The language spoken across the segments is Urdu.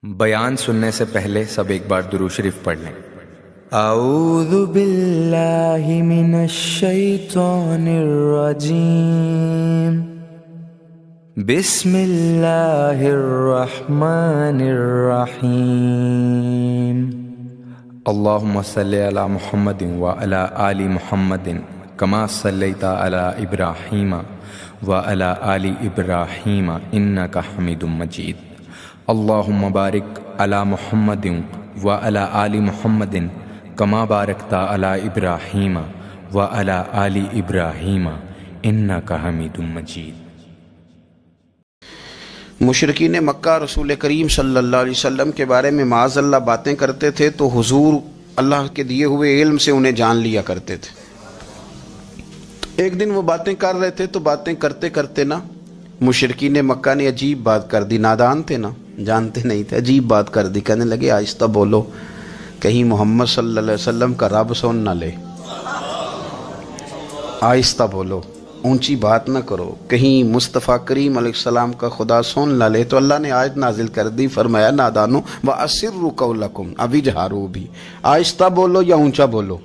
بیان سننے سے پہلے سب ایک بار درود شریف پڑھ لیں۔ اعوذ باللہ من الشیطان الرجیم، بسم اللہ الرحمن الرحیم، اللہم صلی علی محمد وعلی آل محمد کما صلیت علی ابراہیم وعلی آل ابراہیم انک حمید مجید، اللہم بارک علی محمد وعلی آل محمد کما بارکت علی ابراہیم وعلی آل ابراہیم انک حمید مجید۔ مشرکین مکہ رسول کریم صلی اللہ علیہ وسلم کے بارے میں معاذ اللہ باتیں کرتے تھے تو حضور اللہ کے دیے ہوئے علم سے انہیں جان لیا کرتے تھے۔ ایک دن وہ باتیں کر رہے تھے تو باتیں کرتے کرتے نا مشرکین مکہ نے عجیب بات کر دی، نادان تھے نا، جانتے نہیں تھے، عجیب بات کر دی، کہنے لگے آہستہ بولو کہیں محمد صلی اللہ علیہ وسلم کا رب سن نہ لے، آہستہ بولو، اونچی بات نہ کرو، کہیں مصطفیٰ کریم علیہ السلام کا خدا سن نہ لے۔ تو اللہ نے آیت نازل کر دی، فرمایا نادانو وَأَسِرُّوا قَوْلَكُمْ ابھی جہارو بھی، آہستہ بولو یا اونچا بولو۔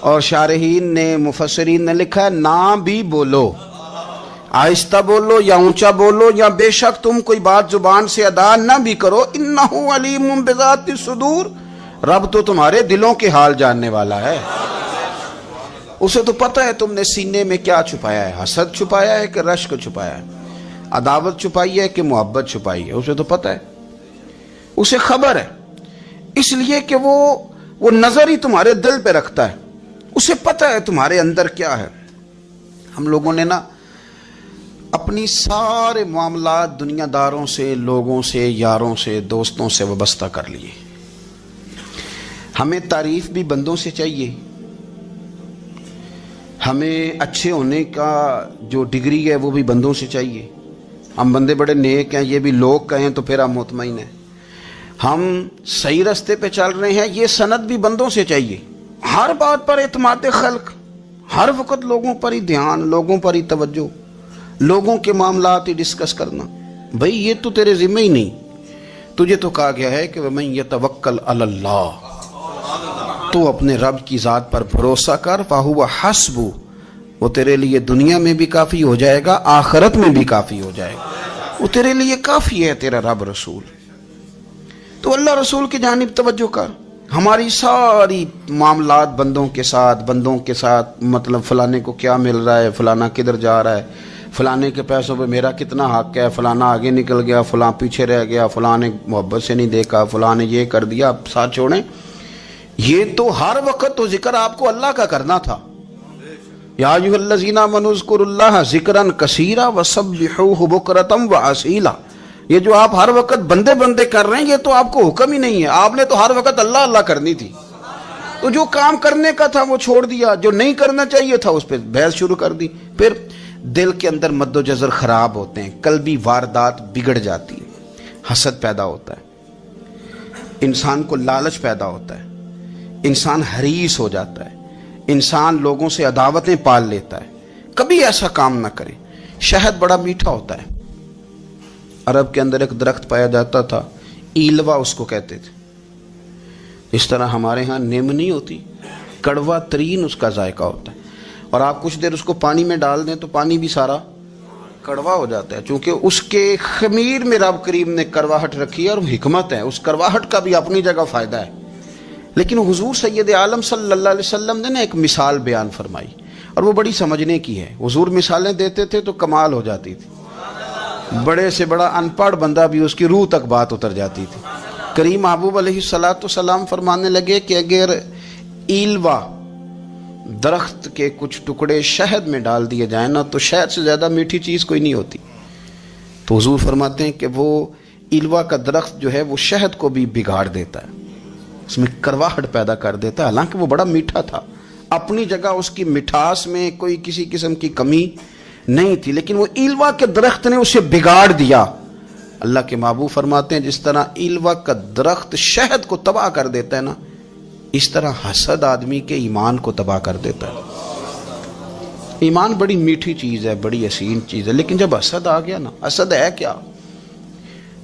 اور شارحین نے مفسرین نے لکھا ہے نہ بھی بولو، آہستہ بولو یا اونچا بولو، یا بے شک تم کوئی بات زبان سے ادا نہ بھی کرو، انہ علیم بذات الصدور، رب تو تمہارے دلوں کے حال جاننے والا ہے، اسے تو پتہ ہے تم نے سینے میں کیا چھپایا ہے، حسد چھپایا ہے کہ رشک چھپایا ہے، عداوت چھپائی ہے کہ محبت چھپائی ہے، اسے تو پتہ ہے، اسے خبر ہے، اس لیے کہ وہ نظر ہی تمہارے دل پہ رکھتا ہے، اسے پتہ ہے تمہارے اندر کیا ہے۔ ہم لوگوں نے نا اپنی سارے معاملات دنیا داروں سے، لوگوں سے، یاروں سے، دوستوں سے وابستہ کر لیے۔ ہمیں تعریف بھی بندوں سے چاہیے، ہمیں اچھے ہونے کا جو ڈگری ہے وہ بھی بندوں سے چاہیے، ہم بندے بڑے نیک ہیں یہ بھی لوگ کہیں تو پھر ہم مطمئن ہیں، ہم صحیح راستے پہ چل رہے ہیں یہ سند بھی بندوں سے چاہیے۔ ہر بات پر اعتماد خلق، ہر وقت لوگوں پر ہی دھیان، لوگوں پر ہی توجہ، لوگوں کے معاملات ہی ڈسکس کرنا، بھئی یہ تو تیرے ذمہ ہی نہیں، تجھے تو کہا گیا ہے کہ وَمَن يَتَوَكَّلْ عَلَى اللَّهِ، تو اپنے رب کی ذات پر بھروسہ کر، فَهُوَ حَسْبُهُ، وہ تیرے لیے دنیا میں بھی کافی ہو جائے گا، آخرت میں بھی کافی ہو جائے گا، وہ تیرے لیے کافی ہے تیرا رب رسول۔ تو اللہ رسول کی جانب توجہ کر، ہماری ساری معاملات بندوں کے ساتھ مطلب فلانے کو کیا مل رہا ہے، فلانا کدھر جا رہا ہے، فلانے کے پیسوں پہ میرا کتنا حق ہے، فلانا آگے نکل گیا، فلاں پیچھے رہ گیا، فلاں نے محبت سے نہیں دیکھا، فلاں نے یہ کر دیا، ساتھ چھوڑیں۔ یہ تو ہر وقت تو ذکر آپ کو اللہ کا کرنا تھا، یا ایھا الذین آمنوا اذکروا اللہ ذکرا کثیرا وسبحوہ بکرۃ واسیلا، یہ جو آپ ہر وقت بندے کر رہے ہیں یہ تو آپ کو حکم ہی نہیں ہے، آپ نے تو ہر وقت اللہ اللہ کرنی تھی، تو جو کام کرنے کا تھا وہ چھوڑ دیا، جو نہیں کرنا چاہیے تھا اس پہ بحث شروع کر دی، پھر دل کے اندر مد و جزر خراب ہوتے ہیں، قلبی واردات بگڑ جاتی ہے، حسد پیدا ہوتا ہے، انسان کو لالچ پیدا ہوتا ہے، انسان حریص ہو جاتا ہے، انسان لوگوں سے عداوتیں پال لیتا ہے۔ کبھی ایسا کام نہ کرے۔ شہد بڑا میٹھا ہوتا ہے، عرب کے اندر ایک درخت پایا جاتا تھا، ایلوا اس کو کہتے تھے، اس طرح ہمارے ہاں نیم نہیں ہوتی، کڑوا ترین اس کا ذائقہ ہوتا ہے، اور آپ کچھ دیر اس کو پانی میں ڈال دیں تو پانی بھی سارا کڑوا ہو جاتا ہے، چونکہ اس کے خمیر میں رب کریم نے کرواہٹ رکھی ہے، اور حکمت ہے، اس کرواہٹ کا بھی اپنی جگہ فائدہ ہے۔ لیکن حضور سید عالم صلی اللہ علیہ وسلم نے ایک مثال بیان فرمائی، اور وہ بڑی سمجھنے کی ہے۔ حضور مثالیں دیتے تھے تو کمال ہو جاتی تھی، بڑے سے بڑا ان پڑھ بندہ بھی اس کی روح تک بات اتر جاتی تھی۔ کریم محبوب علیہ السلام فرمانے لگے کہ اگر ایلوا درخت کے کچھ ٹکڑے شہد میں ڈال دیے جائیں نا تو شہد سے زیادہ میٹھی چیز کوئی نہیں ہوتی۔ تو حضور فرماتے ہیں کہ وہ ایلوا کا درخت جو ہے وہ شہد کو بھی بگاڑ دیتا ہے، اس میں کرواہٹ پیدا کر دیتا ہے، حالانکہ وہ بڑا میٹھا تھا، اپنی جگہ اس کی مٹھاس میں کوئی کسی قسم کی کمی نہیں تھی، لیکن وہ ایلوا کے درخت نے اسے بگاڑ دیا۔ اللہ کے محبوب فرماتے ہیں جس طرح ایلوا کا درخت شہد کو تباہ کر دیتا ہے نا، اس طرح حسد آدمی کے ایمان کو تباہ کر دیتا ہے۔ ایمان بڑی میٹھی چیز ہے، بڑی حسین چیز ہے، لیکن جب حسد آ گیا نا، حسد ہے کیا؟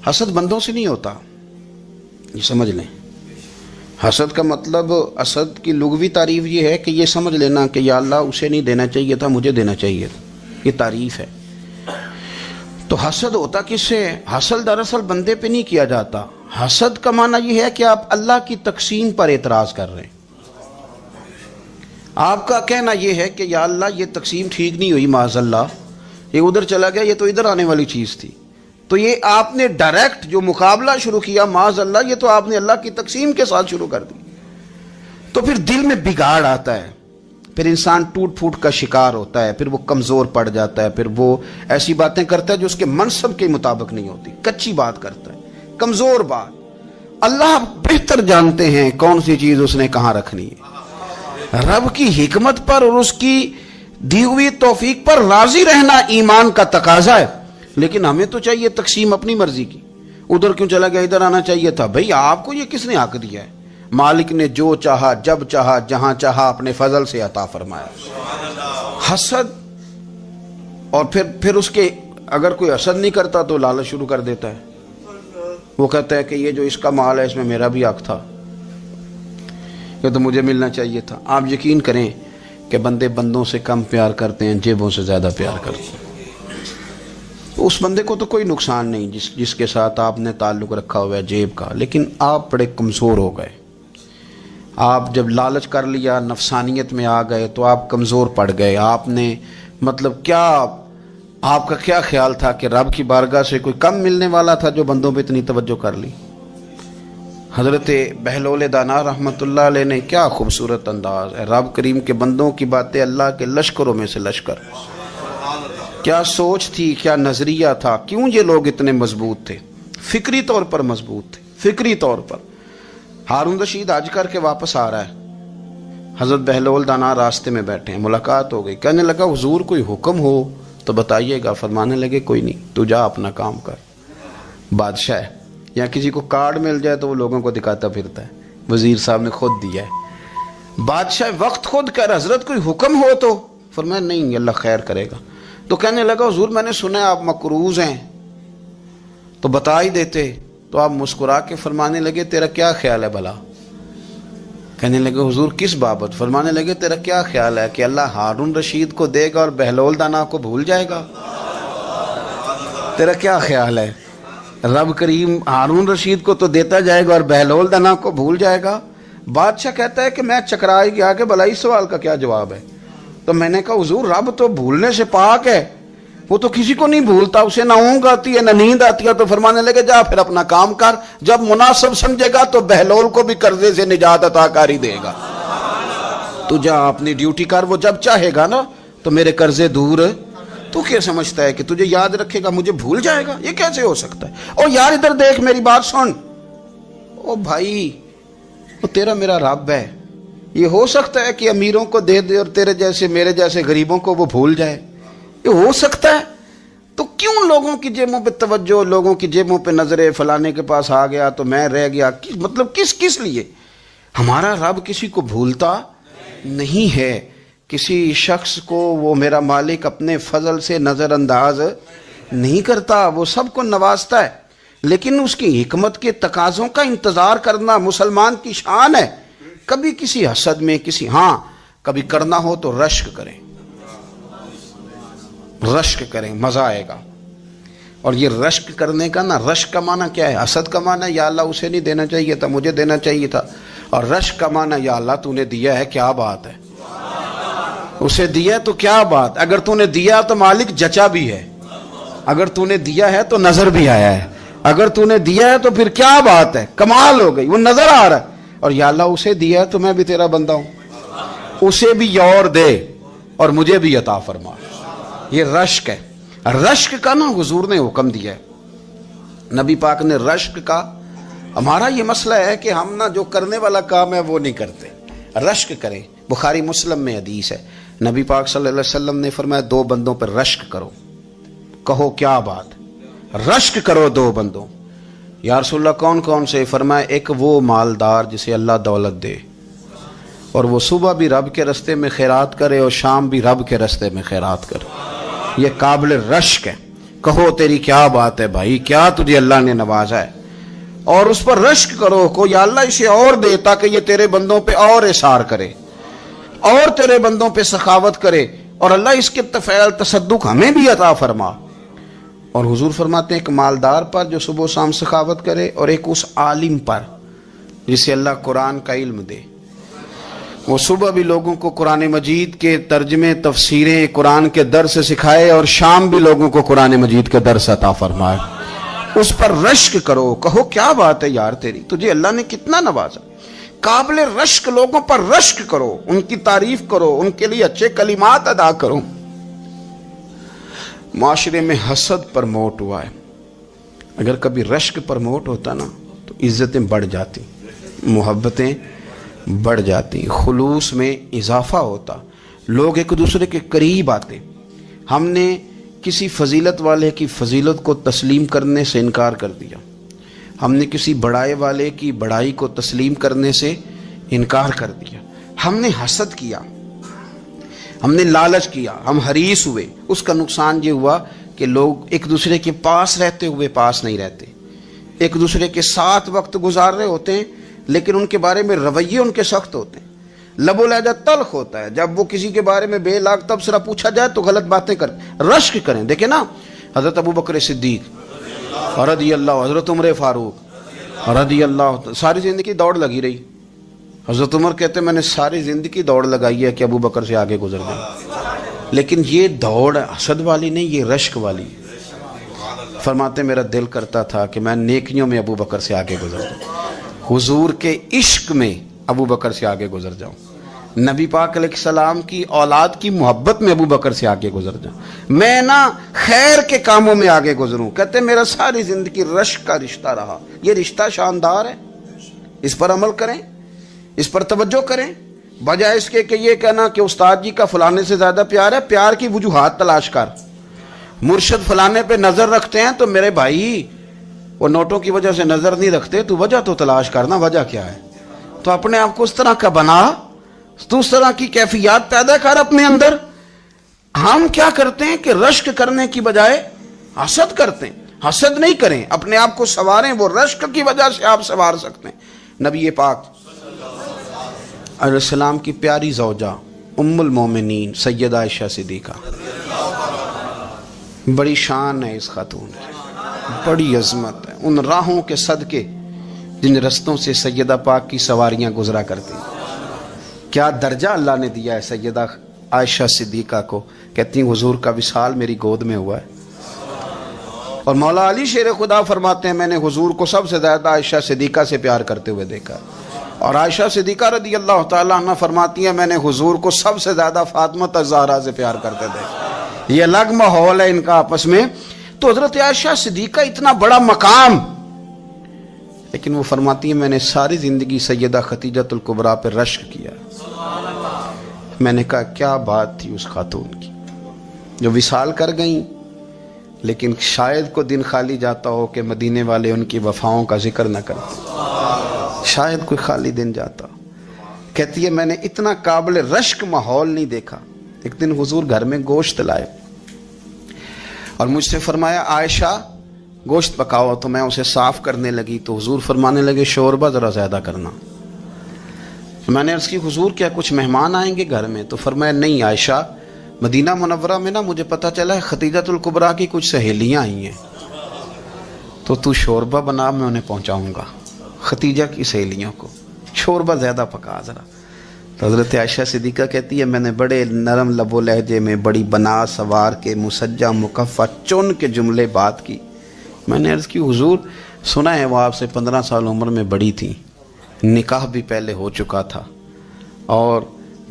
حسد بندوں سے نہیں ہوتا، یہ سمجھ لیں۔ حسد کا مطلب، حسد کی لغوی تعریف یہ ہے کہ یہ سمجھ لینا کہ یا اللہ اسے نہیں دینا چاہیے تھا، مجھے دینا چاہیے تھا، یہ تعریف ہے۔ تو حسد ہوتا کس سے؟ حسد دراصل بندے پہ نہیں کیا جاتا، حسد کا معنی یہ ہے کہ آپ اللہ کی تقسیم پر اعتراض کر رہے ہیں۔ آپ کا کہنا یہ ہے کہ یا اللہ یہ تقسیم ٹھیک نہیں ہوئی، معاذ اللہ یہ ادھر چلا گیا، یہ تو ادھر آنے والی چیز تھی۔ تو یہ آپ نے ڈائریکٹ جو مقابلہ شروع کیا، معاذ اللہ یہ تو آپ نے اللہ کی تقسیم کے ساتھ شروع کر دی۔ تو پھر دل میں بگاڑ آتا ہے، پھر انسان ٹوٹ پھوٹ کا شکار ہوتا ہے، پھر وہ کمزور پڑ جاتا ہے، پھر وہ ایسی باتیں کرتا ہے جو اس کے منصب کے مطابق نہیں ہوتی، کچی بات کرتا ہے، کمزور بات۔ اللہ بہتر جانتے ہیں کون سی چیز اس نے کہاں رکھنی ہے۔ رب کی حکمت پر اور اس کی دی ہوئی توفیق پر راضی رہنا ایمان کا تقاضا ہے، لیکن ہمیں تو چاہیے تقسیم اپنی مرضی کی۔ ادھر کیوں چلا گیا، ادھر آنا چاہیے تھا۔ بھئی آپ کو یہ کس نے حق دیا ہے؟ مالک نے جو چاہا، جب چاہا، جہاں چاہا اپنے فضل سے عطا فرمایا۔ حسد، اور پھر اس کے اگر کوئی حسد نہیں کرتا تو لالچ شروع کر دیتا ہے۔ وہ کہتا ہے کہ یہ جو اس کا مال ہے اس میں میرا بھی حق تھا، یہ تو مجھے ملنا چاہیے تھا۔ آپ یقین کریں کہ بندے بندوں سے کم پیار کرتے ہیں، جیبوں سے زیادہ پیار کرتے ہیں۔ اس بندے کو تو کوئی نقصان نہیں جس کے ساتھ آپ نے تعلق رکھا ہوا ہے جیب کا، لیکن آپ بڑے کمزور ہو گئے۔ آپ جب لالچ کر لیا، نفسانیت میں آ گئے تو آپ کمزور پڑ گئے۔ آپ نے مطلب کیا، آپ کا کیا خیال تھا کہ رب کی بارگاہ سے کوئی کم ملنے والا تھا جو بندوں پہ اتنی توجہ کر لی؟ حضرت بہلول دانا رحمۃ اللہ علیہ نے کیا خوبصورت انداز ہے، رب کریم کے بندوں کی باتیں اللہ کے لشکروں میں سے لشکر۔ کیا سوچ تھی، کیا نظریہ تھا، کیوں یہ لوگ اتنے مضبوط تھے، فکری طور پر مضبوط تھے، فکری طور پر۔ ہارون رشید حج کر کے واپس آ رہا ہے، حضرت بہلول دانا راستے میں بیٹھے ہیں، ملاقات ہو گئی، کہنے لگا حضور کوئی حکم ہو تو بتائیے گا۔ فرمانے لگے کوئی نہیں، تو جا اپنا کام کر۔ بادشاہ ہے یا کسی کو کارڈ مل جائے تو وہ لوگوں کو دکھاتا پھرتا ہے، وزیر صاحب نے خود دیا ہے۔ بادشاہ وقت خود کر، حضرت کوئی حکم ہو تو؟ فرمایا نہیں، اللہ خیر کرے گا۔ تو کہنے لگا حضور میں نے سنا ہے آپ مقروض ہیں، تو بتا ہی دیتے۔ تو آپ مسکرا کے فرمانے لگے تیرا کیا خیال ہے بھلا؟ کہنے لگے حضور کس بابت؟ فرمانے لگے تیرا کیا خیال ہے کہ اللہ ہارون رشید کو دے گا اور بہلول دانا کو بھول جائے گا؟ تیرا کیا خیال ہے؟ رب کریم ہارون رشید کو تو دیتا جائے گا اور بہلول دانا کو بھول جائے گا؟ بادشاہ کہتا ہے کہ میں چکرا ہی گیا کہ بھلا اس سوال کا کیا جواب ہے؟ تو میں نے کہا حضور رب تو بھولنے سے پاک ہے، وہ تو کسی کو نہیں بھولتا، اسے نہ اونگ آتی ہے نہ نیند آتی ہے۔ تو فرمانے لگے جا پھر اپنا کام کر، جب مناسب سمجھے گا تو بہلول کو بھی قرضے سے نجات عطا کاری دے گا۔ تو جا اپنی ڈیوٹی کر، وہ جب چاہے گا نا تو میرے قرضے دور۔ تو کیا سمجھتا ہے کہ تجھے یاد رکھے گا، مجھے بھول جائے گا؟ یہ کیسے ہو سکتا ہے؟ او یار ادھر دیکھ، میری بات سن۔ او بھائی وہ تیرا میرا رب ہے، یہ ہو سکتا ہے کہ امیروں کو دے دے اور تیرے جیسے میرے جیسے غریبوں کو وہ بھول جائے؟ یہ ہو سکتا ہے؟ تو کیوں لوگوں کی جیبوں پہ توجہ، لوگوں کی جیبوں پہ نظریں، فلانے کے پاس آ گیا تو میں رہ گیا، مطلب کس لیے؟ ہمارا رب کسی کو بھولتا نہیں ہے، کسی شخص کو وہ میرا مالک اپنے فضل سے نظر انداز نہیں کرتا، وہ سب کو نوازتا ہے، لیکن اس کی حکمت کے تقاضوں کا انتظار کرنا مسلمان کی شان ہے۔ کبھی کسی حسد میں کبھی کرنا ہو تو رشک کریں، مزہ آئے گا۔ اور یہ رشک کرنے کا نا، رشک کا معنی کیا ہے؟ حسد کا معنی یا اللہ اسے نہیں دینا چاہیے تھا، مجھے دینا چاہیے تھا، اور رشک کا معنی یا اللہ تو نے دیا ہے، کیا بات ہے، اسے دیا تو کیا بات، اگر تو نے دیا تو مالک جچا بھی ہے، اگر تو نے دیا ہے تو نظر بھی آیا ہے، اگر تو نے دیا ہے تو پھر کیا بات ہے، کمال ہو گئی، وہ نظر آ رہا ہے۔ اور یا اللہ اسے دیا ہے تو میں بھی تیرا بندہ ہوں، اسے بھی اور دے اور مجھے بھی عطا فرما۔ یہ رشک ہے۔ رشک کا نا حضور نے حکم دیا ہے، نبی پاک نے رشک کا۔ ہمارا یہ مسئلہ ہے کہ ہم نا جو کرنے والا کام ہے وہ نہیں کرتے، رشک کریں۔ بخاری مسلم میں حدیث ہے، نبی پاک صلی اللہ علیہ وسلم نے فرمایا 2 بندوں پر رشک کرو۔ کہو کیا بات؟ رشک کرو 2 بندوں۔ یا رسول اللہ کون کون سے؟ فرمایا ایک وہ مالدار جسے اللہ دولت دے اور وہ صبح بھی رب کے رستے میں خیرات کرے اور شام بھی رب کے رستے میں خیرات کرے، یہ قابل رشک ہے۔ کہو تیری کیا بات ہے بھائی، کیا تجھے اللہ نے نوازا ہے، اور اس پر رشک کرو کو یا اللہ اسے اور دے تاکہ یہ تیرے بندوں پہ اور اثار کرے اور تیرے بندوں پہ سخاوت کرے، اور اللہ اس کے فعل تصدق ہمیں بھی عطا فرما۔ اور حضور فرماتے ہیں ایک مالدار پر جو صبح و شام سخاوت کرے، اور ایک اس عالم پر جسے اللہ قرآن کا علم دے، وہ صبح بھی لوگوں کو قرآن مجید کے ترجمے تفسیریں قرآن کے درس سکھائے، اور شام بھی لوگوں کو قرآن مجید کے درس عطا فرمائے۔ اس پر رشک کرو، کہو کیا بات ہے یار تیری، تجھے اللہ نے کتنا نوازا۔ قابل رشک لوگوں پر رشک کرو، ان کی تعریف کرو، ان کے لیے اچھے کلمات ادا کرو۔ معاشرے میں حسد پرموٹ ہوا ہے، اگر کبھی رشک پرموٹ ہوتا نا تو عزتیں بڑھ جاتی، محبتیں بڑھ جاتی، خلوص میں اضافہ ہوتا، لوگ ایک دوسرے کے قریب آتے۔ ہم نے کسی فضیلت والے کی فضیلت کو تسلیم کرنے سے انکار کر دیا، ہم نے کسی بڑائی والے کی بڑائی کو تسلیم کرنے سے انکار کر دیا، ہم نے حسد کیا، ہم نے لالچ کیا، ہم حریص ہوئے۔ اس کا نقصان یہ ہوا کہ لوگ ایک دوسرے کے پاس رہتے ہوئے پاس نہیں رہتے، ایک دوسرے کے ساتھ وقت گزار رہے ہوتے ہیں لیکن ان کے بارے میں رویے ان کے سخت ہوتے ہیں، لب و لہجہ تلخ ہوتا ہے، جب وہ کسی کے بارے میں بے لاگ تبصرہ پوچھا جائے تو غلط باتیں کریں، رشک کریں۔ دیکھیں نا حضرت ابو بکر صدیق رضی اللہ، حضرت عمر فاروق رضی اللہ، ساری زندگی دوڑ لگی رہی۔ حضرت عمر کہتے ہیں میں نے ساری زندگی دوڑ لگائی ہے کہ ابو بکر سے آگے گزر جائیں، لیکن یہ دوڑ حسد والی نہیں، یہ رشک والی۔ فرماتے میرا دل کرتا تھا کہ میں نیکیوں میں ابو بکر سے آگے گزر جاؤں، حضور کے عشق میں ابو بکر سے آگے گزر جاؤں، نبی پاک علیہ السلام کی اولاد کی محبت میں ابو بکر سے آگے گزر جاؤں، میں نا خیر کے کاموں میں آگے گزروں۔ کہتے میرا ساری زندگی رشک کا رشتہ رہا، یہ رشتہ شاندار ہے، اس پر عمل کریں، اس پر توجہ کریں، بجائے اس کے کہ یہ کہنا کہ استاد جی کا فلانے سے زیادہ پیار ہے، پیار کی وجوہات تلاش کر۔ مرشد فلانے پہ نظر رکھتے ہیں تو میرے بھائی وہ نوٹوں کی وجہ سے نظر نہیں رکھتے، تو وجہ تو تلاش کرنا، وجہ کیا ہے، تو اپنے آپ کو اس طرح کا بنا، تو اس طرح کی کیفیات پیدا کر اپنے اندر۔ ہم کیا کرتے ہیں کہ رشک کرنے کی بجائے حسد کرتے ہیں۔ حسد نہیں کریں، اپنے آپ کو سنواریں، وہ رشک کی وجہ سے آپ سنوار سکتے ہیں۔ نبی پاک علیہ السلام کی پیاری زوجہ ام المومنین سیدہ عائشہ صدیقہ، بڑی شان ہے اس خاتون کی، بڑی عظمت ہے ان راہوں کے صدقے جن رستوں سے سیدہ پاک کی سواریاں گزرا کرتی، کیا درجہ اللہ نے دیا ہے سیدہ عائشہ صدیقہ کو۔ کہتی ہیں حضور کا وصال میری گود میں ہوا ہے، اور مولا علی شیر خدا فرماتے ہیں میں نے حضور کو سب سے زیادہ عائشہ صدیقہ سے پیار کرتے ہوئے دیکھا، اور عائشہ صدیقہ رضی اللہ تعالیٰ عنہ فرماتی ہیں میں نے حضور کو سب سے زیادہ فاطمہ الزہرا سے پیار کرتے دیکھا۔ یہ الگ ماحول ہے ان کا آپس میں۔ تو حضرت عائشہ صدیقہ اتنا بڑا مقام، لیکن وہ فرماتی ہیں میں نے ساری زندگی سیدہ خدیجۃ الکبریٰ پہ رشک کیا۔ میں نے کہا کیا بات تھی اس خاتون کی جو وصال کر گئیں، لیکن شاید کو دن خالی جاتا ہو کہ مدینے والے ان کی وفاؤں کا ذکر نہ کرتے، شاید کوئی خالی دن جاتا۔ کہتی ہے میں نے اتنا قابل رشک ماحول نہیں دیکھا۔ ایک دن حضور گھر میں گوشت لائے اور مجھ سے فرمایا عائشہ گوشت پکاؤ، تو میں اسے صاف کرنے لگی تو حضور فرمانے لگے شوربہ ذرا زیادہ کرنا۔ میں نے عرض کی حضور کیا کچھ مہمان آئیں گے گھر میں؟ تو فرمایا نہیں عائشہ، مدینہ منورہ میں نا مجھے پتہ چلا ہے خدیجۃ الکبریٰ کی کچھ سہیلیاں آئی ہیں، تو شوربہ بنا، میں انہیں پہنچاؤں گا، خدیجہ کی سہیلیوں کو شوربہ زیادہ پکا ذرا۔ تو حضرت عائشہ صدیقہ کہتی ہے میں نے بڑے نرم لب و لہجے میں بڑی بنا سوار کے مسجع مکفہ چن کے جملے بات کی۔ میں نے عرض کی حضور سنا ہے وہ آپ سے 15 سال عمر میں بڑی تھی، نکاح بھی پہلے ہو چکا تھا، اور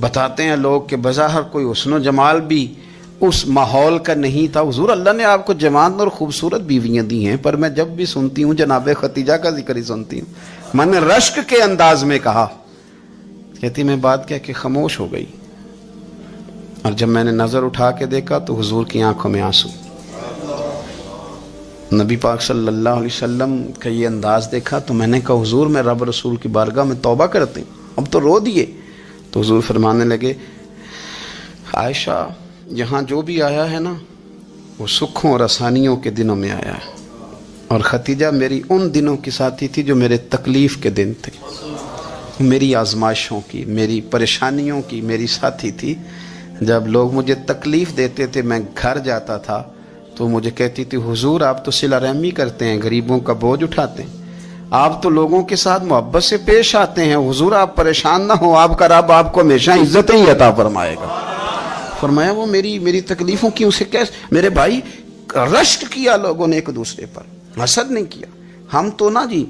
بتاتے ہیں لوگ کہ بظاہر کوئی حسن و جمال بھی اس ماحول کا نہیں تھا۔ حضور اللہ نے آپ کو جوان اور خوبصورت بیویاں دی ہیں، پر میں جب بھی سنتی ہوں جناب خدیجہ کا ذکر ہی سنتی ہوں۔ میں نے رشک کے انداز میں کہا، کہتی میں بات کہہ کے خاموش ہو گئی، اور جب میں نے نظر اٹھا کے دیکھا تو حضور کی آنکھوں میں آنسو۔ نبی پاک صلی اللہ علیہ وسلم کا یہ انداز دیکھا تو میں نے کہا حضور میں رب رسول کی بارگاہ میں توبہ کرتے ہیں، اب تو رو دیے۔ تو حضور فرمانے لگے عائشہ یہاں جو بھی آیا ہے نا وہ سکھوں اور آسانیوں کے دنوں میں آیا ہے، اور ختیجہ میری ان دنوں کی ساتھی تھی جو میرے تکلیف کے دن تھے، میری آزمائشوں کی، میری پریشانیوں کی میری ساتھی تھی۔ جب لوگ مجھے تکلیف دیتے تھے میں گھر جاتا تھا تو مجھے کہتی تھی حضور آپ تو صلہ رحمی کرتے ہیں، غریبوں کا بوجھ اٹھاتے ہیں، آپ تو لوگوں کے ساتھ محبت سے پیش آتے ہیں، حضور آپ پریشان نہ ہو، آپ کا رب آپ کو ہمیشہ عزتیں ہی عطا فرمائے گا۔ فرمایا وہ میری تکلیفوں کی اسے کیسے، میرے بھائی رشک کیا لوگوں نے ایک دوسرے پر، حسد نہیں کیا۔ ہم تو نا جی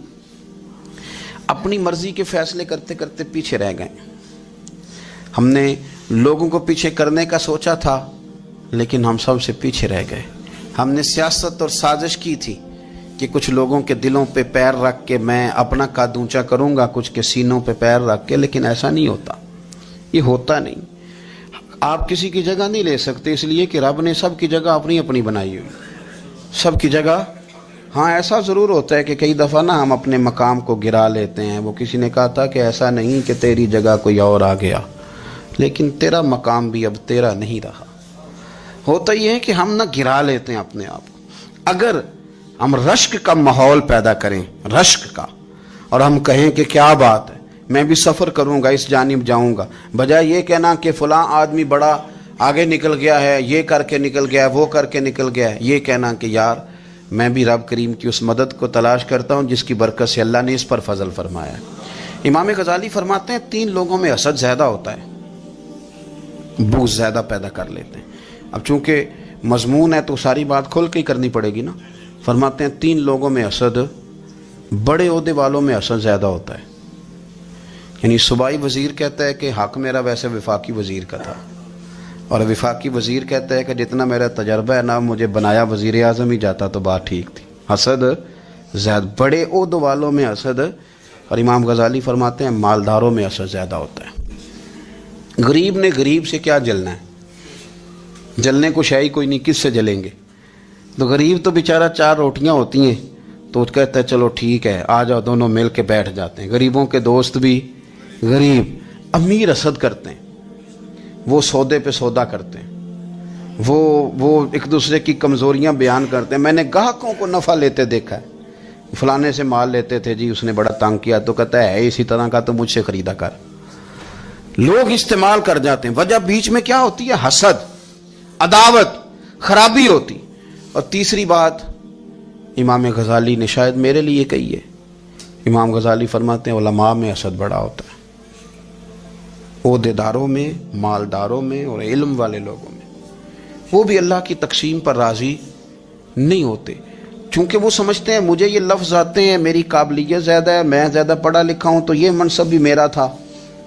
اپنی مرضی کے فیصلے کرتے کرتے پیچھے رہ گئے، ہم نے لوگوں کو پیچھے کرنے کا سوچا تھا لیکن ہم سب سے پیچھے رہ گئے۔ ہم نے سیاست اور سازش کی تھی کہ کچھ لوگوں کے دلوں پہ پیر رکھ کے میں اپنا قد اونچا کروں گا، کچھ کے سینوں پہ پیر رکھ کے، لیکن ایسا نہیں ہوتا، یہ ہوتا نہیں۔ آپ کسی کی جگہ نہیں لے سکتے، اس لیے کہ رب نے سب کی جگہ اپنی اپنی بنائی ہوئی، سب کی جگہ۔ ہاں ایسا ضرور ہوتا ہے کہ کئی دفعہ نا ہم اپنے مقام کو گرا لیتے ہیں۔ وہ کسی نے کہا تھا کہ ایسا نہیں کہ تیری جگہ کوئی اور آ گیا، لیکن تیرا مقام بھی اب تیرا نہیں رہا۔ ہوتا یہ ہے کہ ہم نہ گرا لیتے ہیں اپنے آپ کو۔ اگر ہم رشک کا ماحول پیدا کریں، رشک کا، اور ہم کہیں کہ کیا بات ہے میں بھی سفر کروں گا، اس جانب جاؤں گا، بجائے یہ کہنا کہ فلاں آدمی بڑا آگے نکل گیا ہے، یہ کر کے نکل گیا ہے، وہ کر کے نکل گیا ہے، یہ کہنا کہ یار میں بھی رب کریم کی اس مدد کو تلاش کرتا ہوں جس کی برکت سے اللہ نے اس پر فضل فرمایا ہے۔ امام غزالی فرماتے ہیں 3 لوگوں میں حسد زیادہ ہوتا ہے، بغض زیادہ پیدا کر لیتے ہیں۔ اب چونکہ مضمون ہے تو ساری بات کھل کے ہی کرنی پڑے گی نا۔ فرماتے ہیں 3 لوگوں میں حسد، بڑے عہدے والوں میں حسد زیادہ ہوتا ہے۔ یعنی صوبائی وزیر کہتا ہے کہ حق میرا ویسے وفاقی وزیر کا تھا، اور وفاقی وزیر کہتا ہے کہ جتنا میرا تجربہ ہے نا مجھے بنایا وزیر اعظم ہی جاتا تو بات ٹھیک تھی۔ حسد زیادہ، بڑے عہدوں والوں میں حسد، اور امام غزالی فرماتے ہیں مالداروں میں حسد زیادہ ہوتا ہے۔ غریب نے غریب سے کیا جلنا ہے، جلنے کو شے ہی کوئی نہیں، کس سے جلیں گے؟ تو غریب تو بیچارہ 4 روٹیاں ہوتی ہیں تو کہتا ہے چلو ٹھیک ہے آ جاؤ، دونوں مل کے بیٹھ جاتے ہیں۔ غریبوں کے دوست بھی غریب، امیر حسد کرتے ہیں، وہ سودے پہ سودا کرتے ہیں، وہ ایک دوسرے کی کمزوریاں بیان کرتے ہیں۔ میں نے گاہکوں کو نفع لیتے دیکھا ہے، فلانے سے مال لیتے تھے جی اس نے بڑا تنگ کیا، تو کہتا ہے اسی طرح کا تو مجھ سے خریدا کر۔ لوگ استعمال کر جاتے ہیں، وجہ بیچ میں کیا ہوتی ہے؟ حسد، عداوت، خرابی ہوتی۔ اور تیسری بات امام غزالی نے شاید میرے لیے کہی ہے، امام غزالی فرماتے ہیں علماء میں حسد بڑا ہوتا ہے، عہدے داروں میں، مالداروں میں اور علم والے لوگوں میں۔ وہ بھی اللہ کی تقسیم پر راضی نہیں ہوتے، چونکہ وہ سمجھتے ہیں مجھے یہ لفظ آتے ہیں، میری قابلیت زیادہ ہے، میں زیادہ پڑھا لکھا ہوں تو یہ منصب بھی میرا تھا،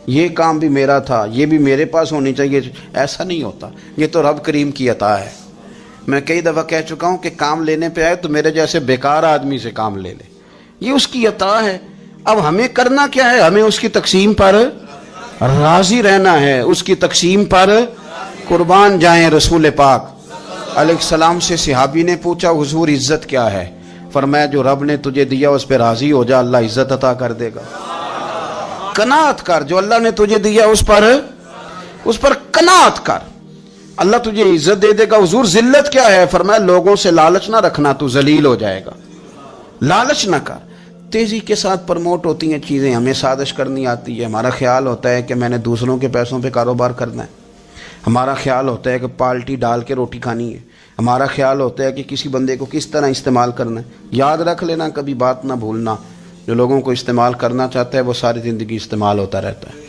یہ کام بھی میرا تھا، یہ بھی میرے پاس ہونی چاہیے۔ ایسا نہیں ہوتا، یہ تو رب کریم کی عطا ہے۔ میں کئی دفعہ کہہ چکا ہوں کہ کام لینے پہ آئے تو میرے جیسے بیکار آدمی سے کام لے لے، یہ اس کی عطا ہے۔ اب ہمیں کرنا کیا ہے؟ ہمیں اس کی تقسیم پر راضی رہنا ہے، اس کی تقسیم پر قربان جائیں۔ رسول پاک علیہ السلام سے صحابی نے پوچھا حضور عزت کیا ہے؟ فرمایا جو رب نے تجھے دیا اس پہ راضی ہو جا، اللہ عزت عطا کر دے گا۔ قناعت کر، جو اللہ نے تجھے دیا اس پر قناعت کر، اللہ تجھے عزت دے دے گا۔ حضور ذلت کیا ہے؟ فرمایا لوگوں سے لالچ نہ رکھنا، تو ذلیل ہو جائے گا، لالچ نہ کر۔ تیزی کے ساتھ پرموٹ ہوتی ہیں چیزیں، ہمیں سازش کرنی آتی ہے، ہمارا خیال ہوتا ہے کہ میں نے دوسروں کے پیسوں پہ کاروبار کرنا ہے، ہمارا خیال ہوتا ہے کہ پالٹی ڈال کے روٹی کھانی ہے، ہمارا خیال ہوتا ہے کہ کسی بندے کو کس طرح استعمال کرنا ہے۔ یاد رکھ لینا، کبھی بات نہ بھولنا، جو لوگوں کو استعمال کرنا چاہتا ہے وہ ساری زندگی استعمال ہوتا رہتا ہے۔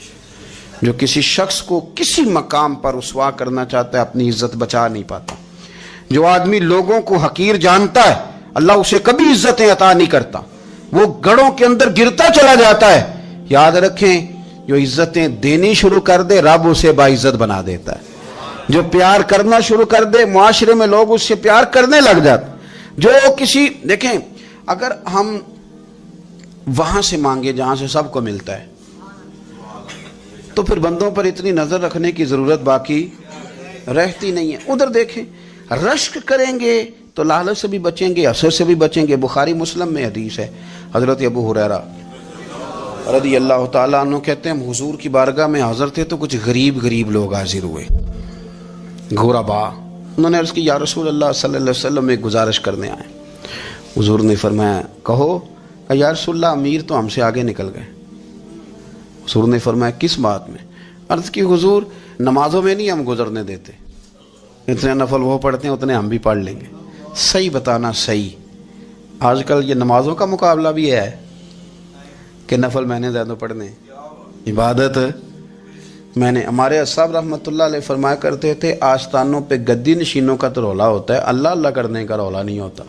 جو کسی شخص کو کسی مقام پر رسوا کرنا چاہتا ہے اپنی عزت بچا نہیں پاتا۔ جو آدمی لوگوں کو حقیر جانتا ہے اللہ اسے کبھی عزتیں عطا نہیں کرتا، وہ گڑھوں کے اندر گرتا چلا جاتا ہے۔ یاد رکھیں جو عزتیں دینی شروع کر دے رب اسے باعزت بنا دیتا ہے، جو پیار کرنا شروع کر دے معاشرے میں لوگ اس سے پیار کرنے لگ جاتے۔ جو کسی دیکھیں اگر ہم وہاں سے مانگے جہاں سے سب کو ملتا ہے تو پھر بندوں پر اتنی نظر رکھنے کی ضرورت باقی رہتی نہیں ہے۔ ادھر دیکھیں رشک کریں گے تو لالچ سے بھی بچیں گے، حسد سے بھی بچیں گے۔ بخاری مسلم میں حدیث ہے، حضرت ابو ہریرہ رضی اللہ تعالیٰ عنہ کہتے ہیں ہم حضور کی بارگاہ میں حاضر تھے تو کچھ غریب لوگ حاضر ہوئے، غربا، انہوں نے عرض کی یا رسول اللہ صلی اللہ علیہ وسلم ایک گزارش کرنے آئے. حضور نے فرمایا کہو. کہ یا رسول اللہ امیر تو ہم سے آگے نکل گئے. حضور نے فرمایا کس بات میں؟ عرض کی حضور نمازوں میں نہیں ہم گزرنے دیتے، اتنے نفل وہ پڑھتے ہیں اتنے ہم بھی پڑھ لیں گے. صحیح بتانا صحیح. آج کل یہ نمازوں کا مقابلہ بھی ہے کہ نفل میں نے زیادہ پڑھنے. عبادت میں نے. ہمارے صاحب رحمۃ اللہ علیہ فرمایا کرتے تھے آستانوں پہ گدی نشینوں کا تو رولا ہوتا ہے، اللہ اللہ کرنے کا رولا نہیں ہوتا.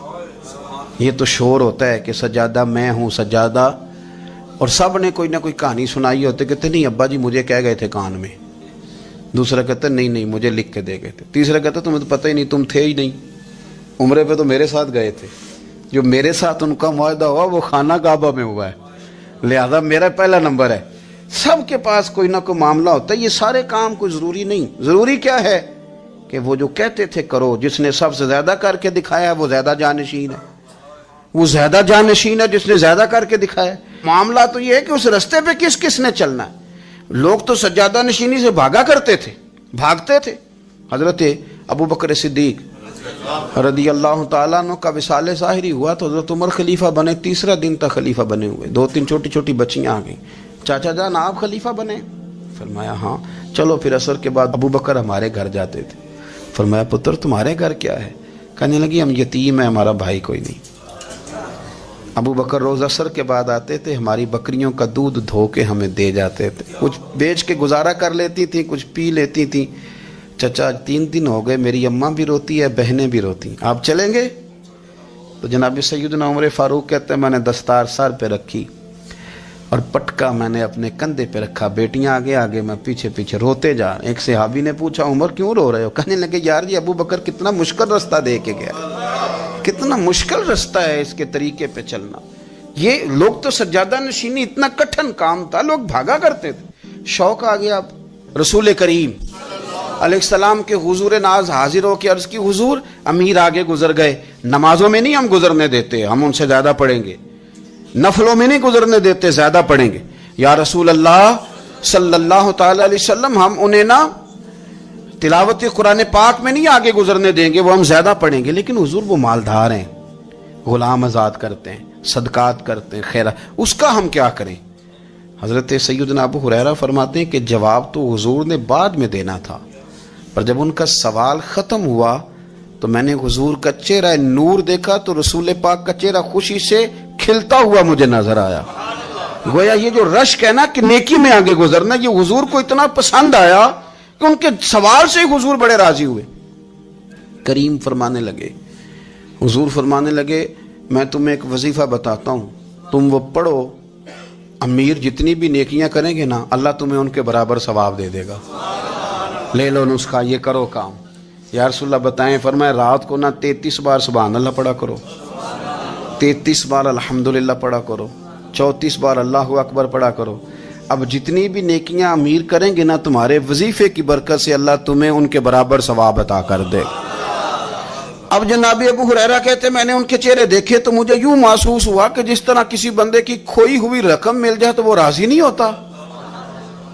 یہ تو شور ہوتا ہے کہ سجادہ میں ہوں سجادہ، اور سب نے کوئی نہ کوئی کہانی سنائی ہوتی. کہتے نہیں ابا جی مجھے کہہ گئے تھے کان میں. دوسرا کہتا نہیں مجھے لکھ کے دے گئے تھے. تیسرا کہتا تمہیں تو پتہ ہی نہیں، تم تھے ہی نہیں، عمرے پہ تو میرے ساتھ گئے تھے. جو میرے ساتھ ان کا معاہدہ ہوا وہ خانہ کعبہ میں ہوا ہے، لہذا میرا پہلا نمبر ہے. سب کے پاس کوئی نہ کوئی معاملہ ہوتا ہے. یہ سارے کام کوئی ضروری نہیں. ضروری کیا ہے کہ وہ جو کہتے تھے کرو، جس نے سب سے زیادہ کر کے دکھایا وہ زیادہ جانشین ہے. وہ زیادہ جانشین ہے جس نے زیادہ کر کے دکھایا. معاملہ تو یہ ہے کہ اس رستے پہ کس کس نے چلنا ہے. لوگ تو سجادہ نشینی سے بھاگا کرتے تھے، بھاگتے تھے. حضرت ابو بکر صدیق رضی اللہ تعالیٰ عنہ کا وصال ظاہری ہوا تو حضرت عمر خلیفہ بنے. تیسرا دن تک خلیفہ بنے ہوئے. 2-3 چھوٹی چھوٹی بچیاں آ گئیں. چاچا جان آپ خلیفہ بنے؟ فرمایا ہاں. چلو پھر عصر کے بعد ابو بکر ہمارے گھر جاتے تھے. فرمایا پتر تمہارے گھر کیا ہے؟ کہنے لگی ہم یتیم ہیں، ہمارا بھائی کوئی نہیں. ابو بکر روز عصر کے بعد آتے تھے، ہماری بکریوں کا دودھ دھو کے ہمیں دے جاتے تھے. کچھ بیچ کے گزارا کر لیتی تھیں، کچھ پی لیتی تھیں. چچا 3 دن ہو گئے، میری اماں بھی روتی ہے، بہنیں بھی روتی ہیں، آپ چلیں گے؟ تو جناب سیدنا عمر فاروق کہتے ہیں میں نے دستار سر پہ رکھی اور پٹکا میں نے اپنے کندھے پہ رکھا. بیٹیاں آگے آگے، میں پیچھے پیچھے روتے جا. ایک صحابی نے پوچھا عمر کیوں رو رہے ہو؟ کہنے لگے یار یہ ابو بکر کتنا مشکل رستہ دے کے گیا، کتنا مشکل رستہ ہے اس کے طریقے پہ چلنا. یہ لوگ تو سجادہ نشینی اتنا کٹھن کام تھا، لوگ بھاگا کرتے تھے. شوق آ گیا. اب رسول کریم علیہ السلام کے حضور ناز حاضر ہو کے عرض کی حضور امیر آگے گزر گئے، نمازوں میں نہیں ہم گزرنے دیتے، ہم ان سے زیادہ پڑھیں گے. نفلوں میں نہیں گزرنے دیتے، زیادہ پڑھیں گے. یا رسول اللہ صلی اللہ تعالی علیہ وسلم ہم انہیں نہ تلاوت قرآن پاک میں نہیں آگے گزرنے دیں گے، وہ ہم زیادہ پڑھیں گے. لیکن حضور وہ مالدار ہیں، غلام آزاد کرتے ہیں، صدقات کرتے ہیں، خیرات، اس کا ہم کیا کریں؟ حضرت سیدنا ابو ہریرہ فرماتے ہیں کہ جواب تو حضور نے بعد میں دینا تھا، پر جب ان کا سوال ختم ہوا تو میں نے حضور کا چہرہ نور دیکھا تو رسول پاک کا چہرہ خوشی سے کھلتا ہوا مجھے نظر آیا. گویا یہ جو رشک ہے نا کہ نیکی میں آگے گزرنا، یہ حضور کو اتنا پسند آیا کہ ان کے سوال سے حضور بڑے راضی ہوئے. کریم فرمانے لگے، حضور فرمانے لگے میں تمہیں ایک وظیفہ بتاتا ہوں، تم وہ پڑھو، امیر جتنی بھی نیکیاں کریں گے نا اللہ تمہیں ان کے برابر ثواب دے دے گا. لے لو نسخہ، یہ کرو کام. یا رسول اللہ بتائیں؟ فرمایا رات کو نا 33 بار سبحان اللہ پڑھا کرو، 33 بار الحمدللہ پڑھا کرو، 34 بار اللہ اکبر پڑھا کرو. اب جتنی بھی نیکیاں امیر کریں گے نا تمہارے وظیفے کی برکت سے اللہ تمہیں ان کے برابر ثواب عطا کر دے. اب جناب ابو ہریرہ کہتے میں نے ان کے چہرے دیکھے تو مجھے یوں محسوس ہوا کہ جس طرح کسی بندے کی کھوئی ہوئی رقم مل جائے تو وہ راضی نہیں ہوتا.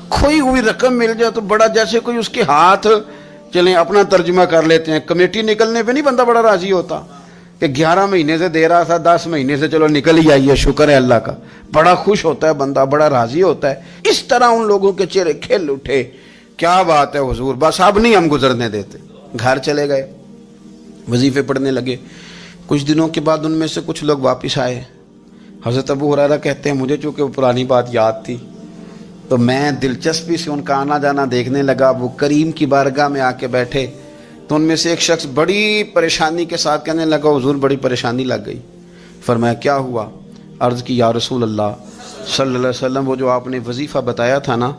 کھوئی ہوئی رقم مل جائے تو بڑا جیسے کوئی اس کے ہاتھ، چلیں اپنا ترجمہ کر لیتے ہیں، کمیٹی نکلنے پہ نہیں بندہ بڑا راضی ہوتا کہ 11 مہینے سے دے رہا تھا، 10 مہینے سے چلو نکل ہی آئی ہے، شکر ہے اللہ کا. بڑا خوش ہوتا ہے بندہ، بڑا راضی ہوتا ہے. اس طرح ان لوگوں کے چہرے کھل اٹھے. کیا بات ہے حضور، بس اب نہیں ہم گزرنے دیتے. گھر چلے گئے، وظیفے پڑھنے لگے. کچھ دنوں کے بعد ان میں سے کچھ لوگ واپس آئے. حضرت ابو ہریرہ کہتے ہیں مجھے چونکہ وہ پرانی بات یاد تھی تو میں دلچسپی سے ان کا آنا جانا دیکھنے لگا. وہ کریم کی بارگاہ میں آ کے بیٹھے تو ان میں سے ایک شخص بڑی پریشانی کے ساتھ کہنے لگا حضور بڑی پریشانی لگ گئی. فرمایا کیا ہوا؟ عرض کی یا رسول اللہ صلی اللہ علیہ وسلم وہ جو آپ نے وظیفہ بتایا تھا نا،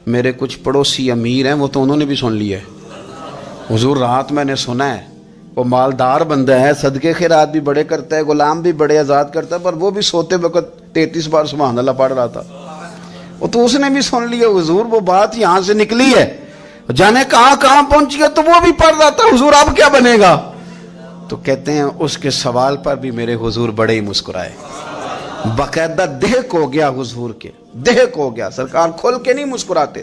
میرے کچھ پڑوسی امیر ہیں، وہ تو انہوں نے بھی سن لیا ہے. حضور رات میں نے سنا ہے وہ مالدار بندہ ہے، صدقے خیرات بھی بڑے کرتا ہے، غلام بھی بڑے آزاد کرتا ہے، پر وہ بھی سوتے وقت 33 بار سبحان اللہ پڑھ رہا تھا. وہ تو اس نے بھی سن لیا. حضور وہ بات یہاں سے نکلی ہے، جانے کہاں کہاں پہنچی ہے، تو وہ بھی پڑھ رہا تھا. حضور اب کیا بنے گا؟ تو کہتے ہیں اس کے سوال پر بھی میرے حضور بڑے ہی مسکرائے. باقاعدہ دہک ہو گیا حضور کے، دہک ہو گیا. سرکار کھول کے نہیں مسکراتے،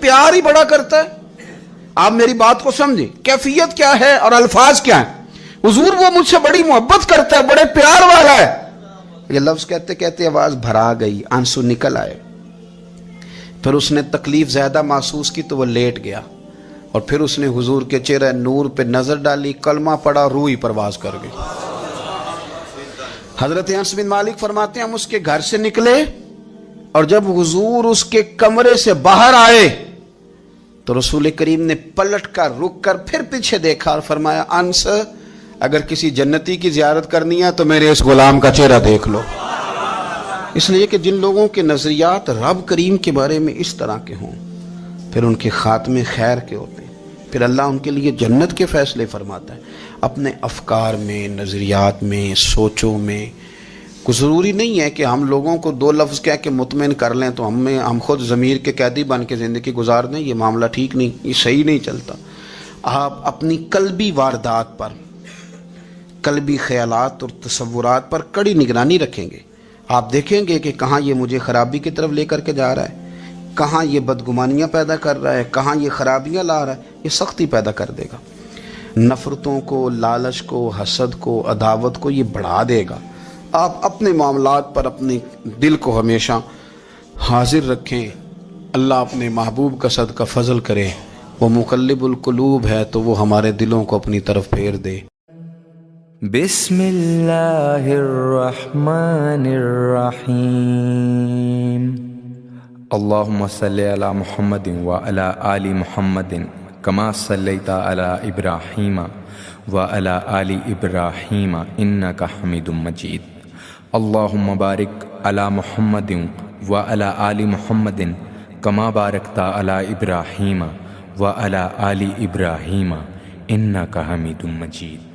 پیار ہی بڑا کرتا ہے۔ آپ میری بات کو سمجھیں، کیفیت کیا ہے اور الفاظ کیا ہیں۔ حضور وہ مجھ سے بڑی محبت کرتا ہے، بڑے پیار والا ہے۔ یہ لفظ کہتے کہتے آواز بھرا گئی، آنسو نکل آئے۔ پھر اس نے تکلیف زیادہ محسوس کی تو وہ لیٹ گیا، اور پھر اس نے حضور کے چہرے نور پہ نظر ڈالی، کلمہ پڑھا، روح ہی پرواز کر گئی۔ حضرت انس بن مالک فرماتے ہیں ہم اس کے گھر سے نکلے، اور جب حضور اس کے کمرے سے باہر آئے تو رسول کریم نے پلٹ کر رک کر پھر پیچھے دیکھا اور فرمایا انس، اگر کسی جنتی کی زیارت کرنی ہے تو میرے اس غلام کا چہرہ دیکھ لو۔ اس لیے کہ جن لوگوں کے نظریات رب کریم کے بارے میں اس طرح کے ہوں، پھر ان کے خاتمے خیر کے ہوتے ہیں، پھر اللہ ان کے لیے جنت کے فیصلے فرماتا ہے۔ اپنے افکار میں، نظریات میں، سوچوں میں کوئی ضروری نہیں ہے کہ ہم لوگوں کو دو لفظ کہہ کے مطمئن کر لیں تو ہم خود ضمیر کے قیدی بن کے زندگی گزار دیں۔ یہ معاملہ ٹھیک نہیں، یہ صحیح نہیں چلتا۔ آپ اپنی قلبی واردات پر، قلبی خیالات اور تصورات پر کڑی نگرانی رکھیں گے۔ آپ دیکھیں گے کہ کہاں یہ مجھے خرابی کی طرف لے کر کے جا رہا ہے، کہاں یہ بدگمانیاں پیدا کر رہا ہے، کہاں یہ خرابیاں لا رہا ہے۔ یہ سختی پیدا کر دے گا، نفرتوں کو، لالچ کو، حسد کو، عداوت کو یہ بڑھا دے گا۔ آپ اپنے معاملات پر اپنے دل کو ہمیشہ حاضر رکھیں۔ اللہ اپنے محبوب کا صدقہ فضل کرے، وہ مقلب القلوب ہے تو وہ ہمارے دلوں کو اپنی طرف پھیر دے۔ بسم اللہ الرحمن الرحیم۔ اللہم صلی علی محمد وعلی آل محمد کما صلیت علی ابراہیم وعلی آل ابراہیم انک حمید مجید۔ اللہم بارک علی محمد وعلی آل محمد کما بارکت علی ابراہیم وعلی آل ابراہیم انک حمید مجید۔